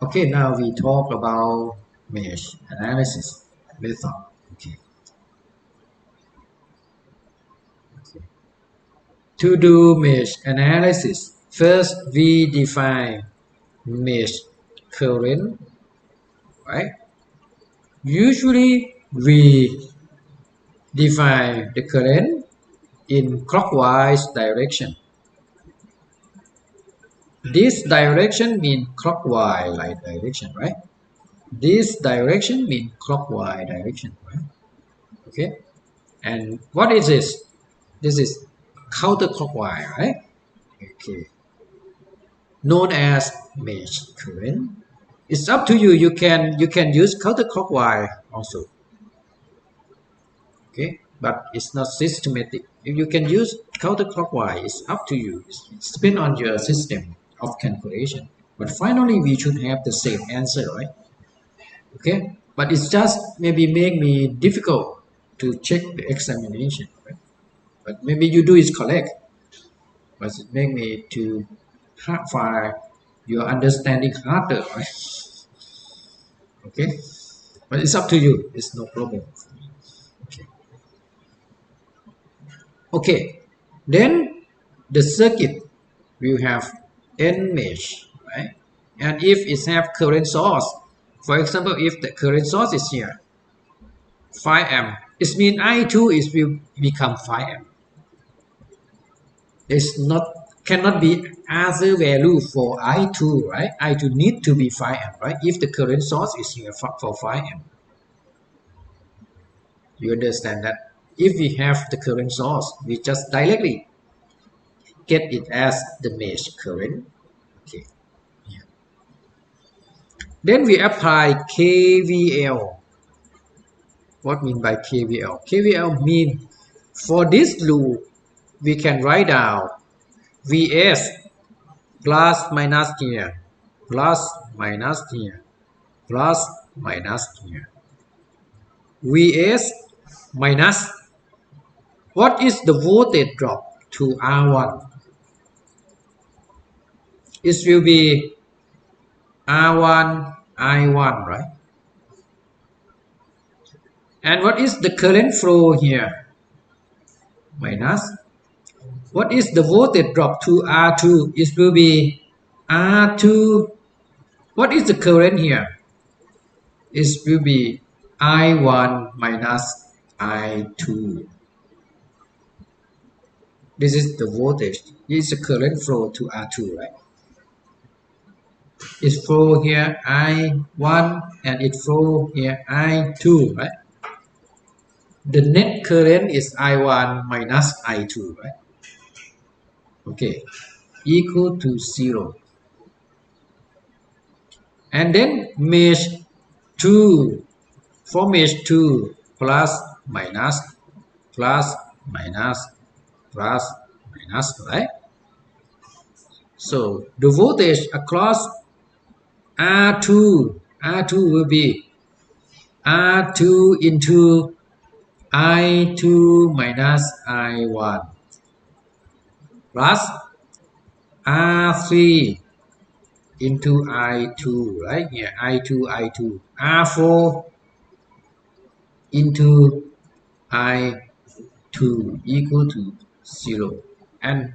Okay, now we talk about mesh analysis method. Okay. To do mesh analysis, first we define mesh current, right? Usually we define the current in clockwise direction. This direction means clockwise like direction, right? This direction means clockwise direction, right? Okay. And what is this? This is counterclockwise, right? Okay. Known as mesh current. It's up to you. You can use counterclockwise also. Okay, but it's not systematic. If you can use counterclockwise, it's up to you. It's depend on your system of calculation. But finally, we should have the same answer, right? Okay, but it's just maybe make me difficult to check the examination, right? But maybe you do is correct, but it make me to hard find your understanding harder, right? Okay, but it's up to you. It's no problem. Okay. Okay, then the circuit will have N mesh, right? And if it have current source, for example, if the current source is here, 5 amp, it means I2 is will become 5 amp. It's not cannot be other value for I2, right? I2 need to be 5 amp, right? If the current source is here for 5 amp. You understand that? If we have the current source, we just directly get it as the mesh current. Okay. Yeah. Then we apply KVL. What mean by KVL? KVL mean for this loop we can write down Vs plus minus here, plus minus here, plus minus here. Vs minus what is the voltage drop to R1? It will be R1 I1, right? And what is the current flow here? Minus. What is the voltage drop to R2? It will be R2. What is the current here? It will be I1 minus I2. This is the voltage. This is the current flow to R2, right? It flow here I1 and it flow here I2, right? The net current is I1 minus I2, right? Okay, equal to 0. And then mesh 2, for mesh 2, plus minus, plus minus, plus minus, right? So the voltage across R2 will be R2 into I2 minus I1 plus R3 into I2, right? Here I2 R4 into I2 equal to 0. And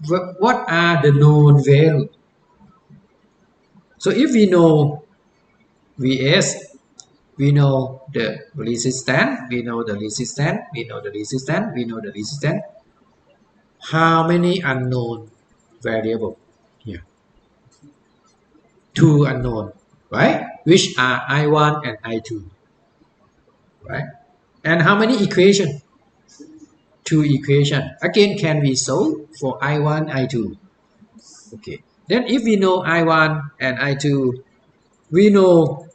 what are the known values? So if we know Vs, we know the resistance, we know the resistance, we know the resistance, we know the resistance. How many unknown variable here? 2 unknown, right? Which are I1 and I2, right? And how many equation? 2 equation. Again, can we solve for I1, I2? Okay. Then if we know I1 and I2, we know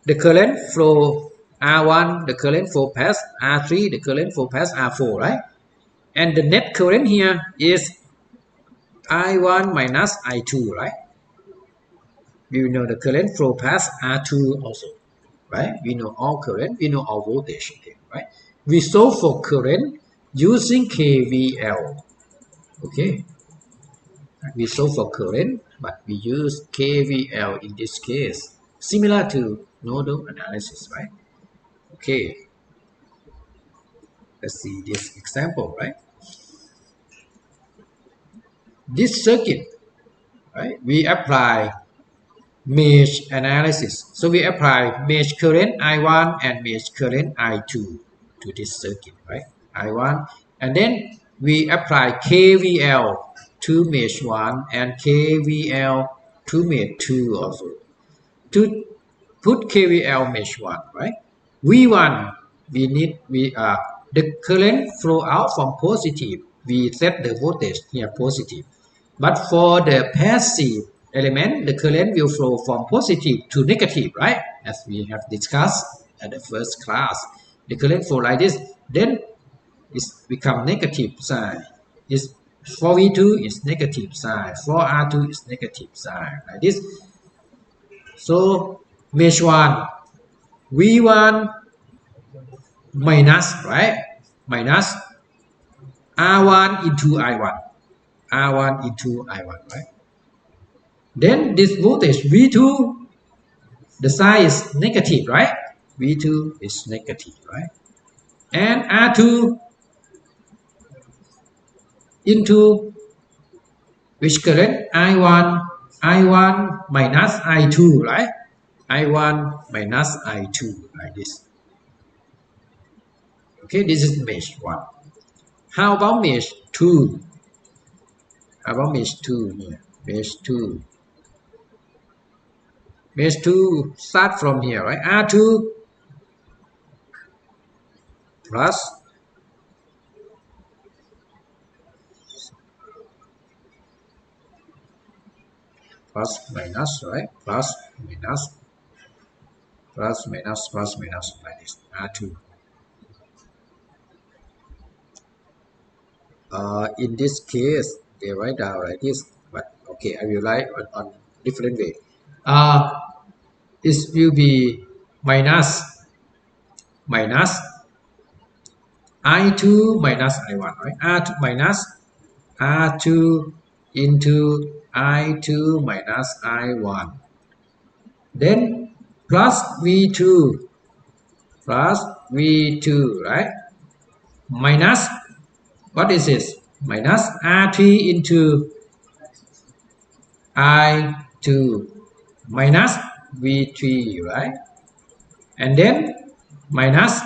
the current flow R1, the current flow past R3, the current flow past R4, right? And the net current here is I1 minus I2, right? We know the current flow past R2 also, right? We know all current, we know all voltage, okay, right? We solve for current using KVL, okay? We solve for current, but we use KVL in this case. similar to nodal analysis, right? Okay, let's see this example, right? This circuit, right? We apply mesh analysis. So we apply mesh current I1 and mesh current I2 to this circuit, right? I1, and then we apply KVL to mesh 1 and KVL to mesh 2 also. To put KVL mesh 1, right? V1, the current flow out from positive. We set the voltage here positive. But for the passive element, the current will flow from positive to negative, right? As we have discussed at the first class. The current flow like this, then it's become negative sign. Is for V2 is negative sign, for R2 is negative sign, like this. So mesh 1, V1 minus, right? Minus R1 into I1. R1 into I1, right? Then this voltage V2, the sign is negative, right? V2 is negative, right? And R2 into which current? I1 minus I2, right? I1 minus I2, like this. Okay, this is mesh 1. How about mesh 2? How about mesh 2 here? Mesh 2. Mesh 2 start from here, right? R2 plus minus, right? Plus minus like this. R2. In this case, they write down like this, but okay, I will write on different way. This will be minus I2 minus I1, right? R2 minus R2 into I2 minus I1. Then plus V2, right? Minus, what is this? Minus R3 into I2 minus V3, right? And then minus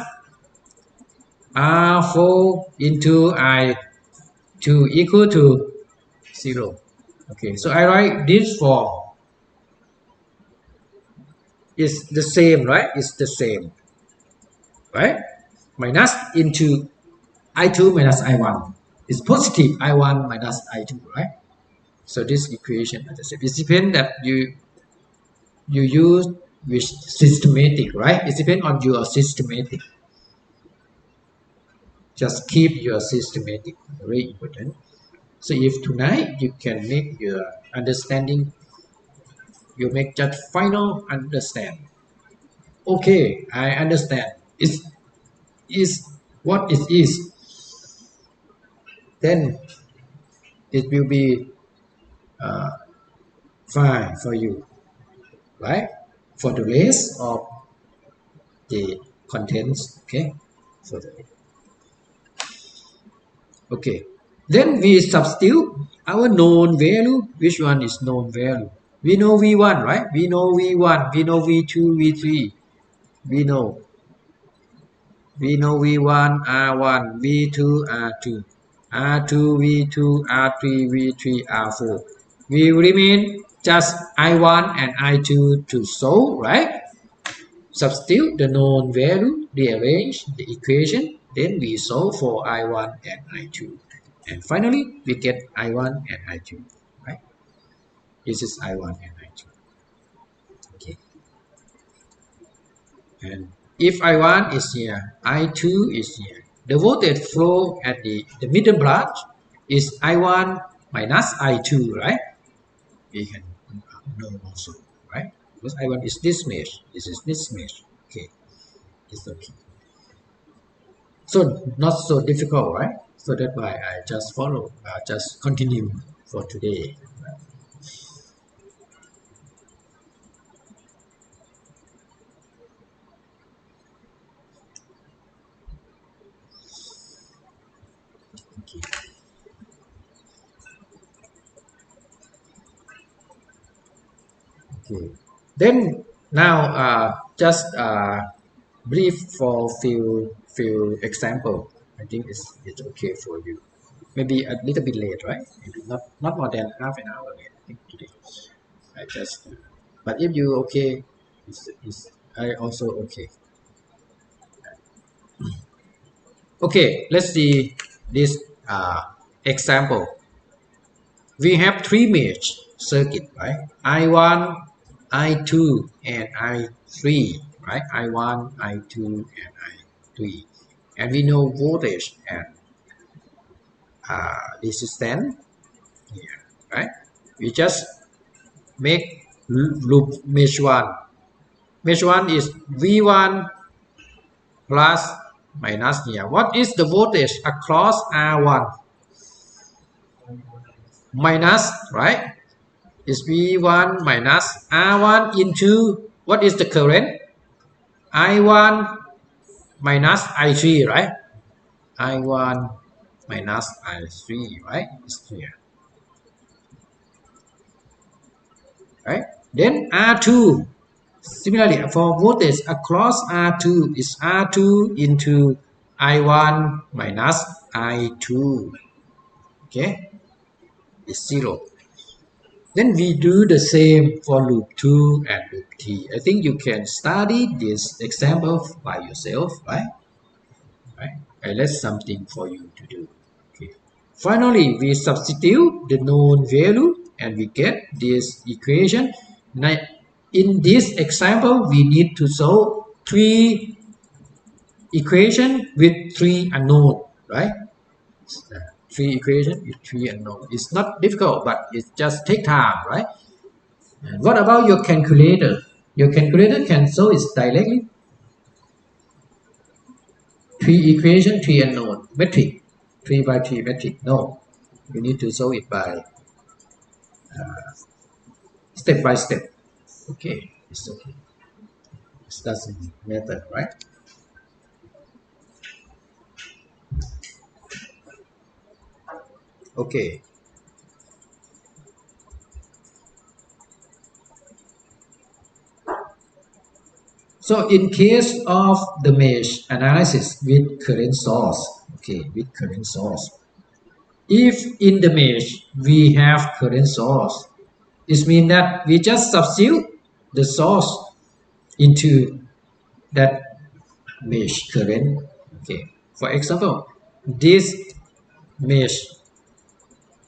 R4 into I2 equal to 0. Okay, so I write this form. It's the same, right? It's the same, right? Minus into I2 minus I1. It's positive I1 minus I2, right? So this equation is the same. It depends that you use which systematic, right? It depends on your systematic. Just keep your systematic, very important. So if tonight you can make your understanding, you make just final understand. Okay, I understand. Is what it is. Then it will be uh, fine for you, right? For the rest of the contents, okay? For the Okay. Then we substitute our known value. Which one is known value? We know V1, right? We know V1. We know V2, V3. We know. We know V1, R1, V2, R2. R2, V2, R3, V3, R4. We remain just I1 and I2 to solve, right? Substitute the known value, rearrange the equation, then we solve for I1 and I2. And finally, we get I1 and I2, right? This is I1 and I2. Okay. And if I1 is here, I2 is here. The voltage flow at the middle branch is I1 minus I2, right? We can know also, right? Because I1 is this mesh, this is this mesh. Okay, it's okay. So not so difficult, right? So that's why I just follow, just continue for today. Okay. Then now just brief for few example. I think it's okay for you. Maybe a little bit late, right? Maybe not more than half an hour late. I think today. I just. But if you okay, it's I also okay. Okay, let's see this example. We have three mesh circuit, right? I1, I2, and I3, right? I1, I2, and I3. And we know voltage and resistance here, right? We just make loop mesh 1. Mesh 1 is V1 plus minus here. What is the voltage across R1? Minus, right? Is V1 minus R1 into what is the current? I1 minus I3, right? I1 minus I3, right? It's here, right? Then R2, similarly for voltage across R2 is R2 into I1 minus I2, okay? It's 0. Then we do the same for loop 2 and loop 3. I think you can study this example by yourself, right? Right? I left something for you to do. Okay. Finally, we substitute the known value and we get this equation. Now, in this example, we need to solve three equations with three unknown, right? Three equations with three unknown. It's not difficult, but it just take time, right? And what about your calculator? Your calculator can solve it directly. Three equation, three unknown. Metric. 3 by 3 metric. No. You need to solve it by step by step. Okay. It's okay. It doesn't matter, right? Okay. So in case of the mesh analysis with current source, okay, with current source. If in the mesh we have current source, it means that we just substitute the source into that mesh current. Okay. For example, this mesh,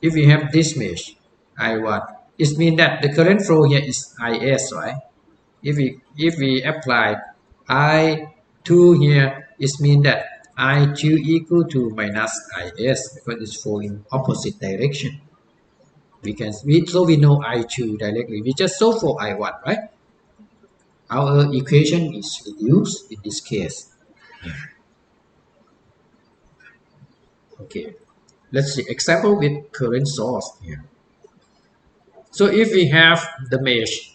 if we have this mesh, I1, it means that the current flow here is IS, right? If we apply I2 here, it means that I2 equal to minus IS because it's flowing opposite direction. So we know I2 directly. We just solve for I1, right? Our equation is reduced in this case. Okay. Let's see example with current source here. So if we have the mesh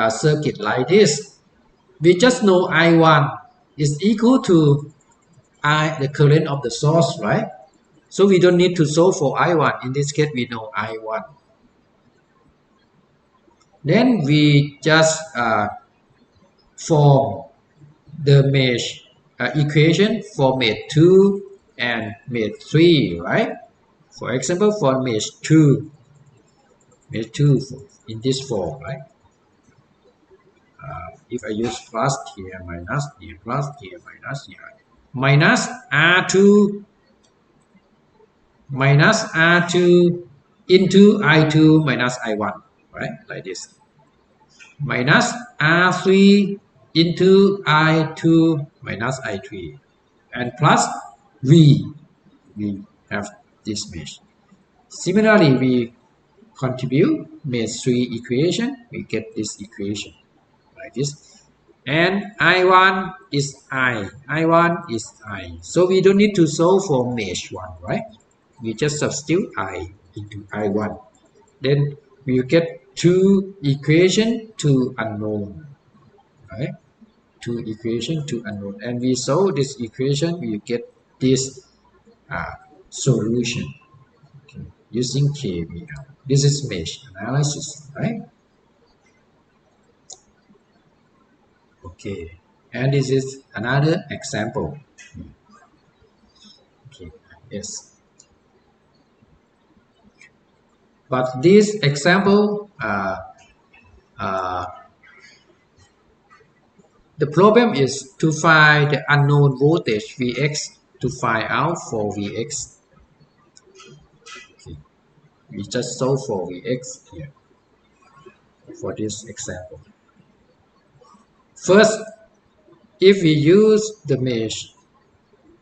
circuit like this, we just know I1 is equal to the current of the source, right? So we don't need to solve for I1. In this case, we know I1. Then we just form the mesh equation for mesh 2 and mesh 3, right? For example, for mesh 2 in this form, right? If I use plus here, minus here, plus here, minus here, minus R2 minus R2 into I2 minus I1, right? Like this. Minus R3 into I2 minus I3 and plus we have this mesh. Similarly, we contribute mesh 3 equation, we get this equation like this. And I1 is I1 is I. So we don't need to solve for mesh 1, right? We just substitute I into I1. Then we get two equation, two unknown, right? Two equation, two unknown. And we solve this equation, we get this solution, okay, using KVL. This is mesh analysis, right? Okay, and this is another example. Okay, yes, but this example, uh, the problem is to find the unknown voltage Vx to find out for Vx. Okay, we just solve for Vx here for this example. First, if we use the mesh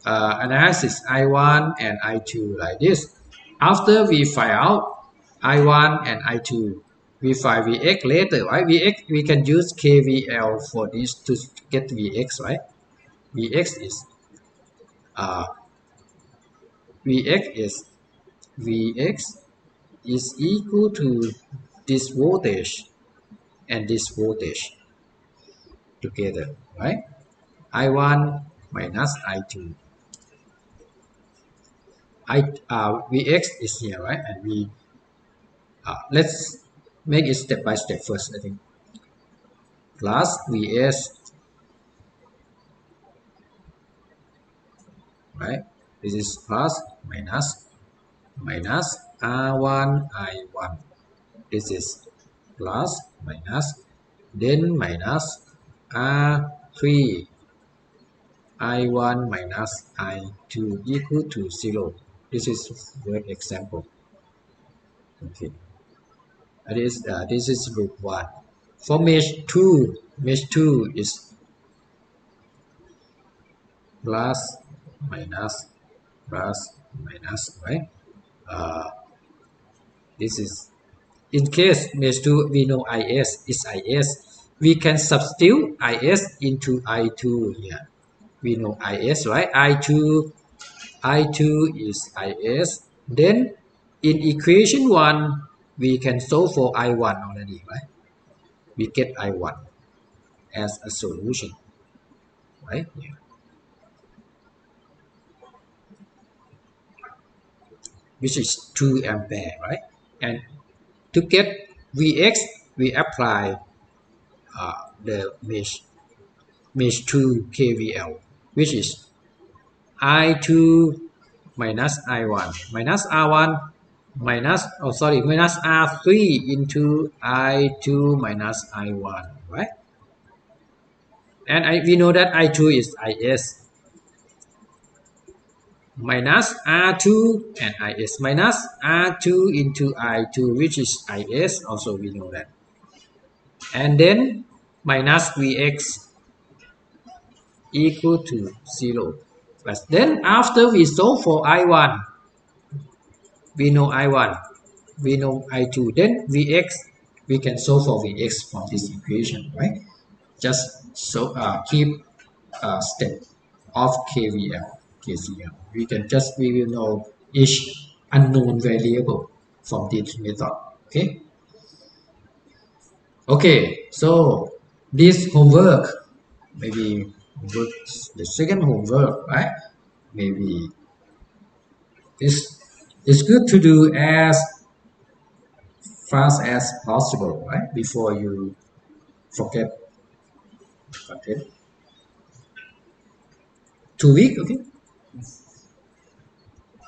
analysis I1 and I2 like this, after we find out I1 and I2, we find Vx later, right? Vx, we can use KVL for this to get Vx, right? Vx is uh, Vx is Vx is equal to this voltage and this voltage together, right? I1 minus I2. Vx is here, right? And we let's make it step by step first. I think plus Vs, right? This is plus minus R1 I1. This is plus minus then minus R3 I1 minus I2 equal to 0. This is one example. Okay, this is group 1. For mesh 2 is plus minus plus minus, right? Uh, this is in case mesh 2 we know is is, we can substitute is into I2 here. We know is, right? I2 is is. Then in equation 1 we can solve for I1 already, right? We get I1 as a solution, right? Yeah. Which is 2 ampere, right? And to get Vx, we apply the mesh 2 KVL, which is I2 minus I1 minus R1 minus R3 into I2 minus I1, right? And we know that I2 is is minus R2 and is minus R2 into I2, which is is, also we know that. And then minus Vx equal to 0. But then after we solve for I1, we know I1, we know I2, then Vx, we can solve for Vx from this equation, right? Just so keep step of KCL. We will know each unknown variable from this method. Okay. Okay. So this homework, maybe the second homework, right? Maybe it's good to do as fast as possible, right? Before you forget content. 2 weeks, okay?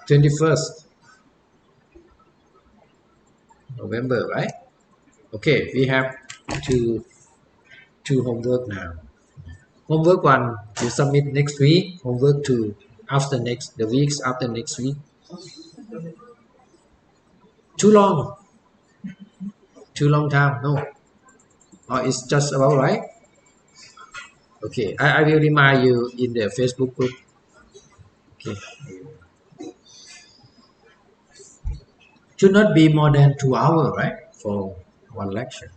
21st November, right? Okay, we have two homework now. Homework 1 you submit next week. Homework 2 after the weeks after next week. Too long. Too long time. No. Or it's just about right. Okay, I will remind you in the Facebook group. Okay. Should not be more than 2 hours, right? For one lecture.